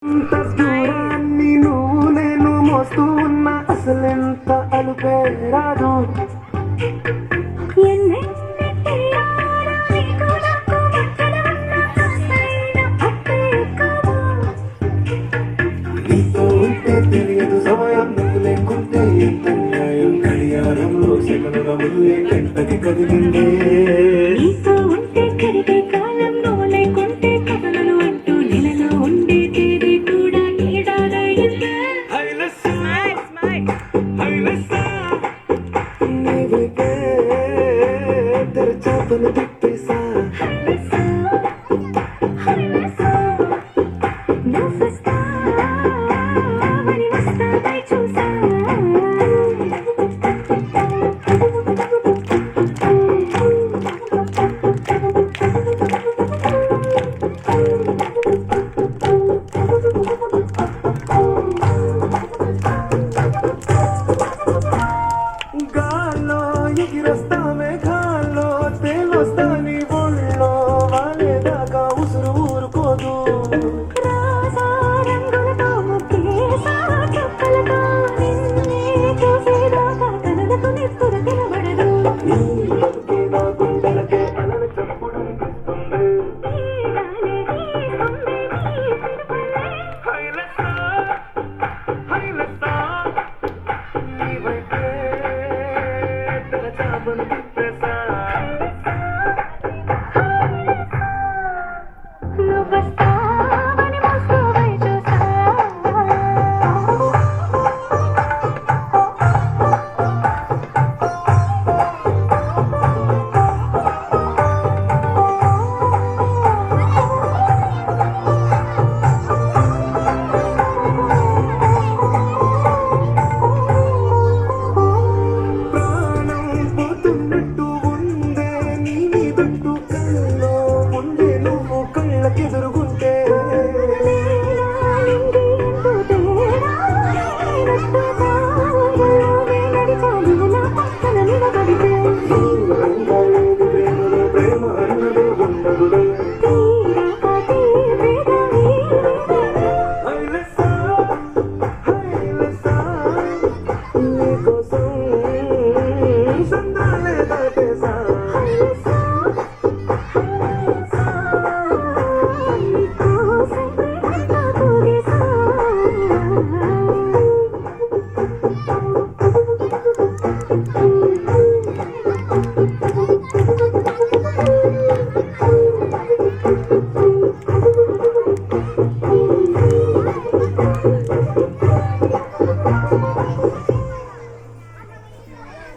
దూరాన్ని నువ్వు నేను మోస్తూ ఉన్న అసలెంత అలుపే రాదు. నీతో ఉంటే తెలియదు సమయం, నువ్వు లేకుంటే ఎంత న్యాయం. గడియారంలో సెకనుల ముందే ఎంతకి కదిలిందే. నీతో ఉంటే కరిగే కాలం, నువ్వు లేకుంటే కథలు అంటూ నెలలో ఉండే తేదీ కూడా ఏడాదయ్యిందే. నీవికే తెరచాపను తిప్పేసా. గాల్లో ఎగిరొస్తా, మేఘాల్లో తేలొస్తా, నీ ఒళ్ళో వాలేదాకా ఉసురు ఊరుకోదు. నా గుండెలకే అలల చప్పుడు వినిపిస్తుంది. నీవైతే తెరచాపను తిప్పేసా. ప్రాణం పోతున్నట్టు ఉందే నీ మీదట్టు, కళ్ళలో ఉండే నువ్వు కళ్ళకెదురుగుంటే. ప్రేమలో ప్రేమ అన్నదే ఉండదులే. హైలెస్సా, హైలెస్సా, నీకోసం సంద్రాలే దాటేసా.